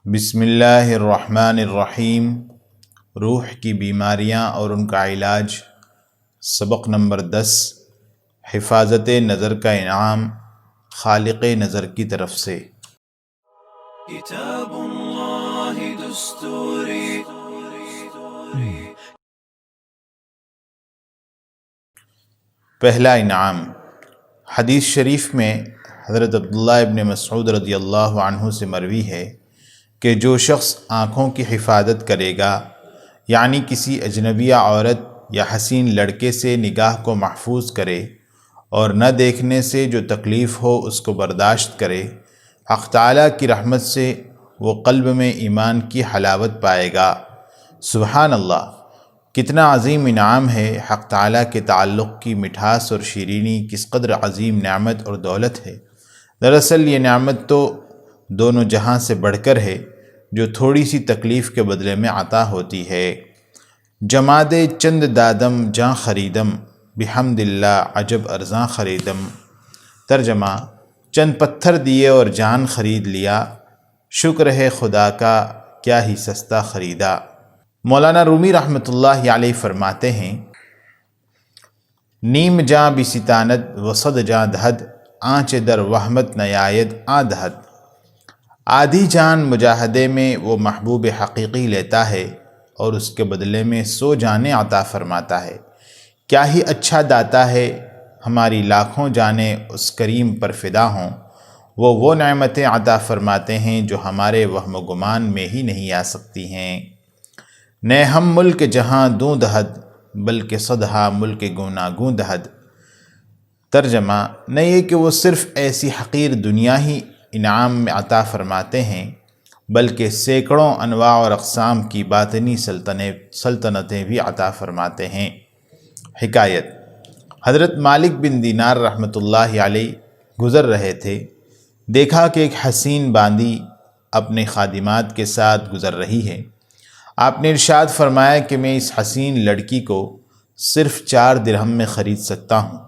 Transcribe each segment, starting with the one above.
بسم اللہ الرحمن الرحیم۔ روح کی بیماریاں اور ان کا علاج، سبق نمبر 10۔ حفاظت نظر کا انعام خالق نظر کی طرف سے۔ کتاب اللہ دستوری۔ پہلا انعام، حدیث شریف میں حضرت عبداللہ ابن مسعود رضی اللہ عنہ سے مروی ہے کہ جو شخص آنکھوں کی حفاظت کرے گا، یعنی کسی اجنبیہ عورت یا حسین لڑکے سے نگاہ کو محفوظ کرے اور نہ دیکھنے سے جو تکلیف ہو اس کو برداشت کرے، حق تعالیٰ کی رحمت سے وہ قلب میں ایمان کی حلاوت پائے گا۔ سبحان اللہ! کتنا عظیم انعام ہے! حق تعالیٰ کے تعلق کی مٹھاس اور شیرینی کس قدر عظیم نعمت اور دولت ہے! دراصل یہ نعمت تو دونوں جہاں سے بڑھ کر ہے جو تھوڑی سی تکلیف کے بدلے میں عطا ہوتی ہے۔ جماد چند دادم جاں خریدم، بحمد اللہ عجب ارزاں خریدم۔ ترجمہ: چند پتھر دیے اور جان خرید لیا، شکر ہے خدا کا کیا ہی سستا خریدا۔ مولانا رومی رحمۃ اللہ علیہ فرماتے ہیں، نیم جاں بستاند وصد جاں دہد، آنچ در وہمت نیاید آ دہد۔ آدھی جان مجاہدے میں وہ محبوب حقیقی لیتا ہے اور اس کے بدلے میں 100 جانیں عطا فرماتا ہے۔ کیا ہی اچھا داتا ہے! ہماری لاکھوں جانیں اس کریم پر فدا ہوں۔ وہ نعمتیں عطا فرماتے ہیں جو ہمارے وہم و گمان میں ہی نہیں آ سکتی ہیں۔ نہ ہم ملک جہاں دوں دہد، بلکہ صدہا ملک گوناگوں دہد۔ ترجمہ: نہ یہ کہ وہ صرف ایسی حقیر دنیا ہی انعام میں عطا فرماتے ہیں، بلکہ سینکڑوں انواع اور اقسام کی باطنی سلطنتیں بھی عطا فرماتے ہیں۔ حکایت: حضرت مالک بن دینار رحمۃ اللہ علیہ گزر رہے تھے، دیکھا کہ ایک حسین باندی اپنے خادمات کے ساتھ گزر رہی ہے۔ آپ نے ارشاد فرمایا کہ میں اس حسین لڑکی کو صرف 4 درہم میں خرید سکتا ہوں،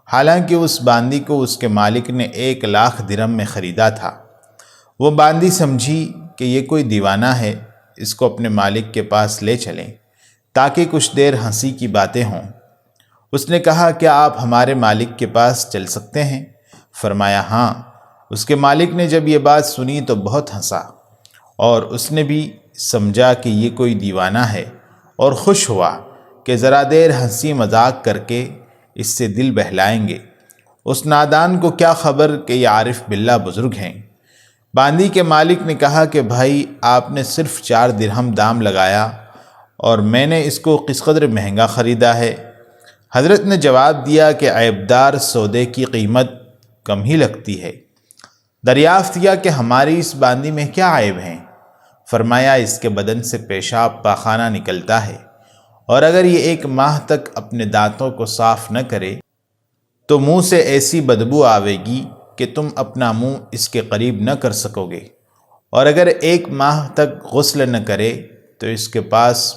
حالانکہ اس باندی کو اس کے مالک نے 1,00,000 درہم میں خریدا تھا۔ وہ باندی سمجھی کہ یہ کوئی دیوانہ ہے، اس کو اپنے مالک کے پاس لے چلیں تاکہ کچھ دیر ہنسی کی باتیں ہوں۔ اس نے کہا، کیا آپ ہمارے مالک کے پاس چل سکتے ہیں؟ فرمایا، ہاں۔ اس کے مالک نے جب یہ بات سنی تو بہت ہنسا، اور اس نے بھی سمجھا کہ یہ کوئی دیوانہ ہے، اور خوش ہوا کہ ذرا دیر ہنسی مذاق کر کے اس سے دل بہلائیں گے۔ اس نادان کو کیا خبر کہ یہ عارف باللہ بزرگ ہیں۔ باندی کے مالک نے کہا کہ بھائی، آپ نے صرف 4 درہم دام لگایا اور میں نے اس کو کس قدر مہنگا خریدا ہے۔ حضرت نے جواب دیا کہ عیبدار سودے کی قیمت کم ہی لگتی ہے۔ دریافت کیا کہ ہماری اس باندی میں کیا عیب ہیں؟ فرمایا، اس کے بدن سے پیشاب پاخانہ نکلتا ہے، اور اگر یہ 1 ماہ تک اپنے دانتوں کو صاف نہ کرے تو منہ سے ایسی بدبو آوے گی کہ تم اپنا منہ اس کے قریب نہ کر سکو گے، اور اگر 1 ماہ تک غسل نہ کرے تو اس کے پاس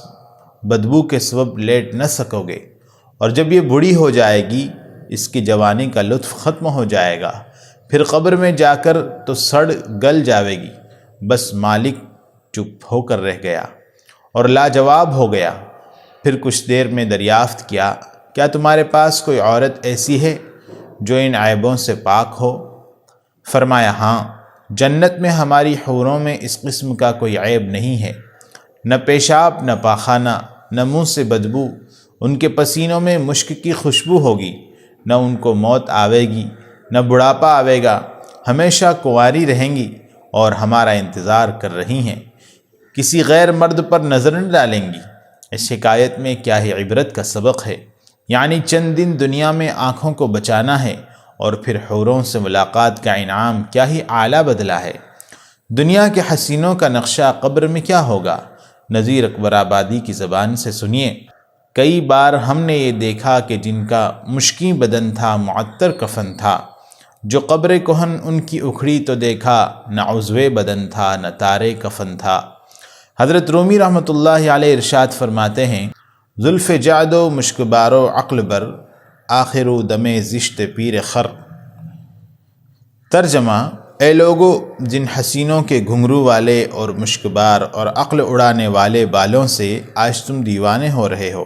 بدبو کے سبب لیٹ نہ سکو گے، اور جب یہ بوڑھی ہو جائے گی اس کی جوانی کا لطف ختم ہو جائے گا، پھر قبر میں جا کر تو سڑ گل جاوے گی۔ بس مالک چپ ہو کر رہ گیا اور لاجواب ہو گیا۔ پھر کچھ دیر میں دریافت کیا، کیا تمہارے پاس کوئی عورت ایسی ہے جو ان عیبوں سے پاک ہو؟ فرمایا، ہاں، جنت میں ہماری حوروں میں اس قسم کا کوئی عیب نہیں ہے، نہ پیشاب نہ پاخانہ، نہ منہ سے بدبو، ان کے پسینوں میں مشک کی خوشبو ہوگی، نہ ان کو موت آوے گی، نہ بڑھاپا آوے گا، ہمیشہ کنواری رہیں گی اور ہمارا انتظار کر رہی ہیں، کسی غیر مرد پر نظر نہ ڈالیں گی۔ اس حکایت میں کیا ہی عبرت کا سبق ہے! یعنی چند دن دنیا میں آنکھوں کو بچانا ہے، اور پھر حوروں سے ملاقات کا انعام کیا ہی اعلیٰ بدلہ ہے۔ دنیا کے حسینوں کا نقشہ قبر میں کیا ہوگا؟ نذیر اکبر آبادی کی زبان سے سنیے، کئی بار ہم نے یہ دیکھا کہ جن کا مشکیں بدن تھا، معطر کفن تھا، جو قبر کہن ان کی اکھڑی تو دیکھا، نہ عضوے بدن تھا نہ تارے کفن تھا۔ حضرت رومی رحمۃ اللہ علیہ ارشاد فرماتے ہیں، زلف جعد و مشک بارو عقل بر، آخر دم زشت پیر خر۔ ترجمہ: اے لوگو جن حسینوں کے گھنگرو والے اور مشکبار اور عقل اڑانے والے بالوں سے آج تم دیوانے ہو رہے ہو،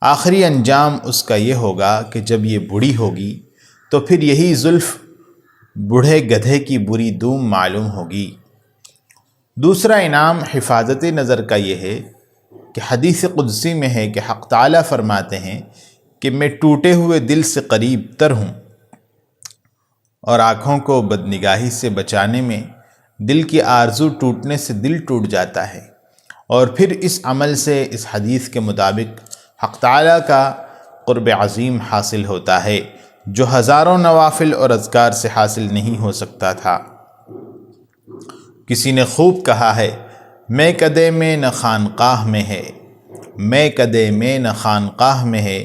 آخری انجام اس کا یہ ہوگا کہ جب یہ بوڑھی ہوگی تو پھر یہی زلف بوڑھے گدھے کی بری دوم معلوم ہوگی۔ دوسرا انعام حفاظت نظر کا یہ ہے کہ حدیث قدسی میں ہے کہ حق تعالیٰ فرماتے ہیں کہ میں ٹوٹے ہوئے دل سے قریب تر ہوں، اور آنکھوں کو بدنگاہی سے بچانے میں دل کی آرزو ٹوٹنے سے دل ٹوٹ جاتا ہے، اور پھر اس عمل سے اس حدیث کے مطابق حق تعالیٰ کا قرب عظیم حاصل ہوتا ہے جو ہزاروں نوافل اور اذکار سے حاصل نہیں ہو سکتا تھا۔ کسی نے خوب کہا ہے، میں کدے میں نہ خانقاہ میں ہے، میں کدے میں نہ خانقاہ میں ہے،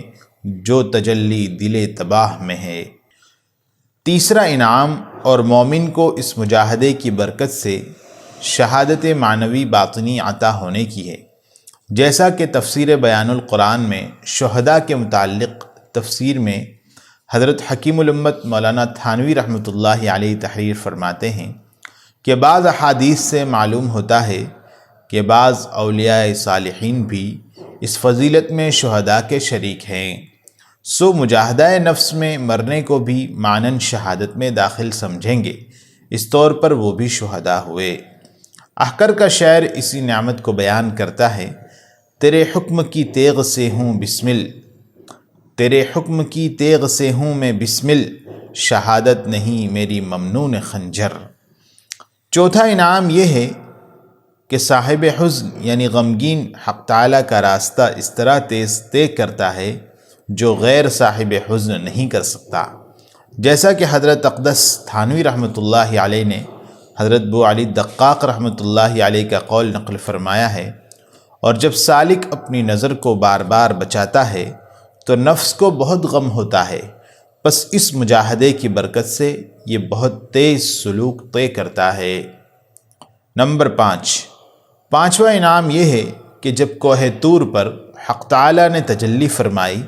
جو تجلی دل تباہ میں ہے۔ تیسرا انعام اور مومن کو اس مجاہدے کی برکت سے شہادت معنوی باطنی عطا ہونے کی ہے، جیسا کہ تفسیر بیان القرآن میں شہداء کے متعلق تفسیر میں حضرت حکیم الامت مولانا تھانوی رحمۃ اللہ علیہ تحریر فرماتے ہیں کہ بعض احادیث سے معلوم ہوتا ہے کہ بعض اولیاء صالحین بھی اس فضیلت میں شہداء کے شریک ہیں، سو مجاہدہ نفس میں مرنے کو بھی معنن شہادت میں داخل سمجھیں گے، اس طور پر وہ بھی شہداء ہوئے۔ احکر کا شاعر اسی نعمت کو بیان کرتا ہے، تیرے حکم کی تیغ سے ہوں بسمل، تیرے حکم کی تیغ سے ہوں میں بسمل، شہادت نہیں میری ممنون خنجر۔ چوتھا انعام یہ ہے کہ صاحب حزن یعنی غمگین حق تعالیٰ کا راستہ اس طرح تیز طے کرتا ہے جو غیر صاحب حزن نہیں کر سکتا، جیسا کہ حضرت اقدس تھانوی رحمۃ اللہ علیہ نے حضرت بو علی دقاق رحمۃ اللہ علیہ کا قول نقل فرمایا ہے، اور جب سالک اپنی نظر کو بار بار بچاتا ہے تو نفس کو بہت غم ہوتا ہے، بس اس مجاہدے کی برکت سے یہ بہت تیز سلوک طے کرتا ہے۔ نمبر 5، پانچواں انعام یہ ہے کہ جب کوہ طور پر حق تعالیٰ نے تجلی فرمائی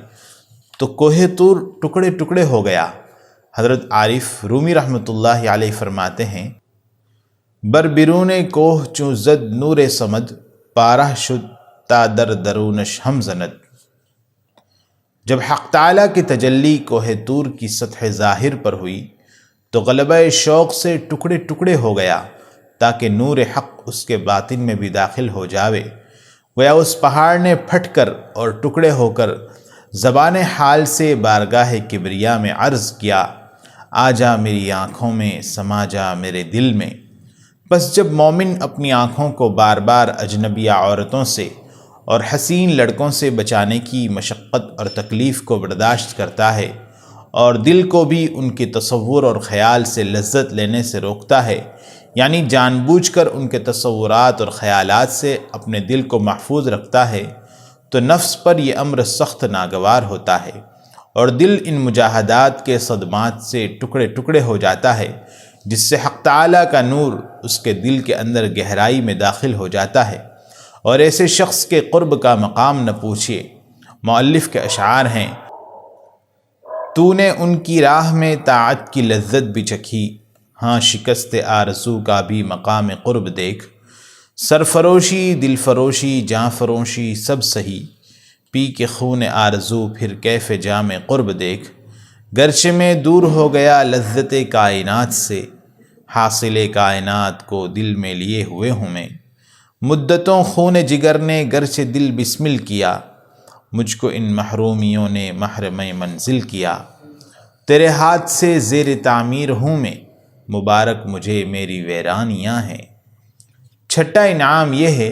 تو کوہ طور ٹکڑے ٹکڑے ہو گیا۔ حضرت عارف رومی رحمۃ اللہ علیہ فرماتے ہیں، بر بیرون کوہ چوں زد نور صمد، پارہ شد تا در درونش ہم زند۔ جب حق تعالیٰ کی تجلی کوہ طور کی سطح ظاہر پر ہوئی تو غلبہ شوق سے ٹکڑے ٹکڑے ہو گیا تاکہ نور حق اس کے باطن میں بھی داخل ہو جاوے، گویا اس پہاڑ نے پھٹ کر اور ٹکڑے ہو کر زبان حال سے بارگاہ کبریا میں عرض کیا، آ جا میری آنکھوں میں سما جا میرے دل میں۔ بس جب مومن اپنی آنکھوں کو بار بار اجنبی عورتوں سے اور حسین لڑکوں سے بچانے کی مشقت اور تکلیف کو برداشت کرتا ہے، اور دل کو بھی ان کے تصور اور خیال سے لذت لینے سے روکتا ہے، یعنی جان بوجھ کر ان کے تصورات اور خیالات سے اپنے دل کو محفوظ رکھتا ہے، تو نفس پر یہ امر سخت ناگوار ہوتا ہے، اور دل ان مجاہدات کے صدمات سے ٹکڑے ٹکڑے ہو جاتا ہے، جس سے حق تعالیٰ کا نور اس کے دل کے اندر گہرائی میں داخل ہو جاتا ہے، اور ایسے شخص کے قرب کا مقام نہ پوچھیے۔ مؤلف کے اشعار ہیں، تو نے ان کی راہ میں طاعت کی لذت بھی چکھی، ہاں شکست آرزو کا بھی مقام قرب دیکھ، سرفروشی دل فروشی جاں فروشی سب سہی، پی کے خون آرزو پھر کیف جام قرب دیکھ، گرچہ میں دور ہو گیا لذت کائنات سے، حاصل کائنات کو دل میں لیے ہوئے ہوں میں، مدتوں خون جگر نے گرچہ دل بسمل کیا، مجھ کو ان محرومیوں نے محرم منزل کیا، تیرے ہاتھ سے زیر تعمیر ہوں میں، مبارک مجھے میری ویرانیاں ہیں۔ چھٹا انعام یہ ہے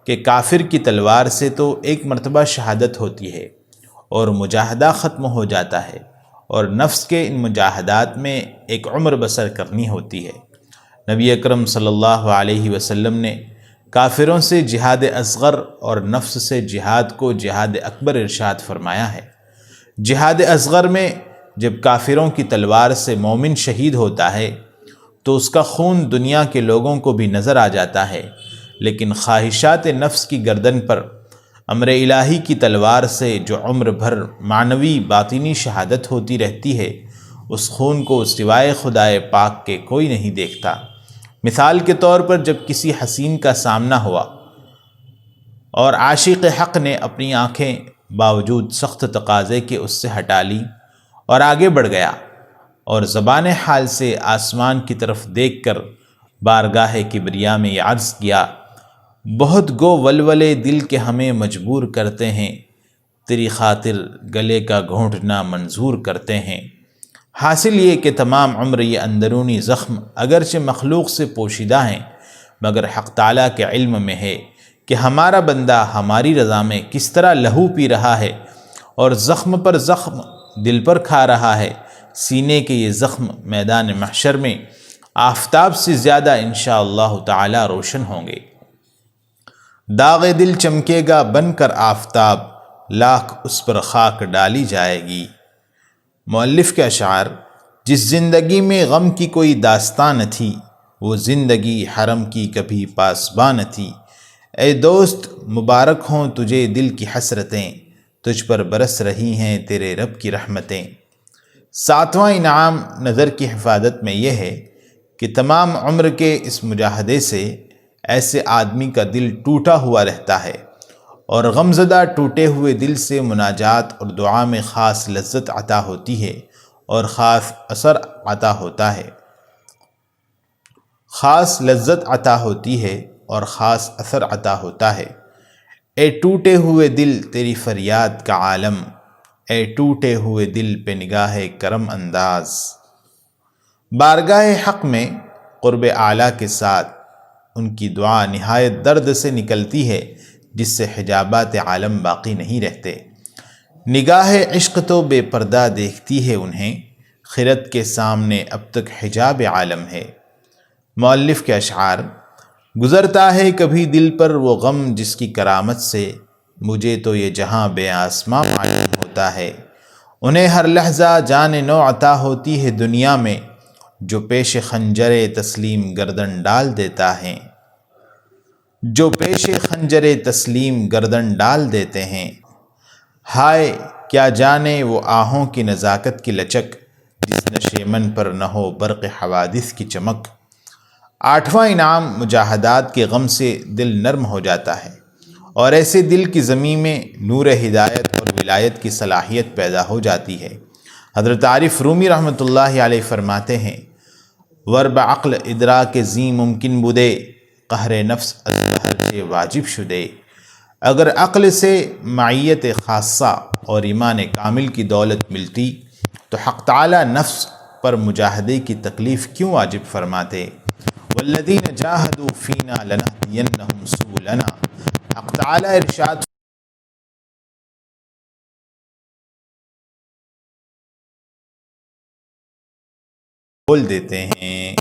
کہ کافر کی تلوار سے تو ایک مرتبہ شہادت ہوتی ہے اور مجاہدہ ختم ہو جاتا ہے، اور نفس کے ان مجاہدات میں ایک عمر بسر کرنی ہوتی ہے۔ نبی اکرم صلی اللہ علیہ وسلم نے کافروں سے جہاد اصغر اور نفس سے جہاد کو جہاد اکبر ارشاد فرمایا ہے۔ جہاد اصغر میں جب کافروں کی تلوار سے مومن شہید ہوتا ہے تو اس کا خون دنیا کے لوگوں کو بھی نظر آ جاتا ہے، لیکن خواہشات نفس کی گردن پر امر الہی کی تلوار سے جو عمر بھر معنوی باطنی شہادت ہوتی رہتی ہے، اس خون کو سوائے خدائے پاک کے کوئی نہیں دیکھتا۔ مثال کے طور پر جب کسی حسین کا سامنا ہوا اور عاشق حق نے اپنی آنکھیں باوجود سخت تقاضے کے اس سے ہٹا لی اور آگے بڑھ گیا اور زبان حال سے آسمان کی طرف دیکھ کر بارگاہ کبریا میں یہ عرض کیا، بہت گو ولولے دل کے ہمیں مجبور کرتے ہیں، تیری خاطر گلے کا گھونٹنا منظور کرتے ہیں۔ حاصل یہ کہ تمام عمر یہ اندرونی زخم اگرچہ مخلوق سے پوشیدہ ہیں، مگر حق تعالیٰ کے علم میں ہے کہ ہمارا بندہ ہماری رضا میں کس طرح لہو پی رہا ہے اور زخم پر زخم دل پر کھا رہا ہے۔ سینے کے یہ زخم میدان محشر میں آفتاب سے زیادہ انشاءاللہ تعالی روشن ہوں گے۔ داغ دل چمکے گا بن کر آفتاب، لاکھ اس پر خاک ڈالی جائے گی۔ مؤلف کے اشعار: جس زندگی میں غم کی کوئی داستان نہ تھی، وہ زندگی حرم کی کبھی پاسباں نہ تھی۔ اے دوست مبارک ہوں تجھے دل کی حسرتیں، تجھ پر برس رہی ہیں تیرے رب کی رحمتیں۔ ساتواں انعام نظر کی حفاظت میں یہ ہے کہ تمام عمر کے اس مجاہدے سے ایسے آدمی کا دل ٹوٹا ہوا رہتا ہے، اور غمزدہ ٹوٹے ہوئے دل سے مناجات اور دعا میں خاص لذت عطا ہوتی ہے اور خاص اثر عطا ہوتا ہے۔ خاص لذت عطا ہوتی ہے اور خاص اثر عطا ہوتا ہے۔ اے ٹوٹے ہوئے دل تیری فریاد کا عالم، اے ٹوٹے ہوئے دل پہ نگاہ کرم انداز۔ بارگاہ حق میں قرب اعلیٰ کے ساتھ ان کی دعا نہایت درد سے نکلتی ہے، جس سے حجابات عالم باقی نہیں رہتے۔ نگاہ عشق تو بے پردہ دیکھتی ہے انہیں، خرد کے سامنے اب تک حجاب عالم ہے۔ مؤلف کے اشعار: گزرتا ہے کبھی دل پر وہ غم جس کی کرامت سے، مجھے تو یہ جہاں بے آسماں معلوم ہوتا ہے۔ انہیں ہر لحظہ جان نو عطا ہوتی ہے دنیا میں، جو پیش خنجر تسلیم گردن ڈال دیتا ہے، جو پیش خنجر تسلیم گردن ڈال دیتے ہیں۔ ہائے کیا جانے وہ آہوں کی نزاکت کی لچک، جس نشیمن پر نہ ہو برق حوادث کی چمک۔ آٹھواں انعام مجاہدات کے غم سے دل نرم ہو جاتا ہے، اور ایسے دل کی زمین میں نور ہدایت اور ولایت کی صلاحیت پیدا ہو جاتی ہے۔ حضرت عارف رومی رحمۃ اللہ علیہ فرماتے ہیں، ور بعقل ادراک زی ممکن بدے، قہر نفس ہرچے واجب شدے۔ اگر عقل سے معیت خاصہ اور ایمان کامل کی دولت ملتی تو حق تعالی نفس پر مجاہدے کی تکلیف کیوں واجب فرماتے؟ والذین جاہدوا فینا لنہدینہم سبلنا۔ حق تعالی ارشاد بول دیتے ہیں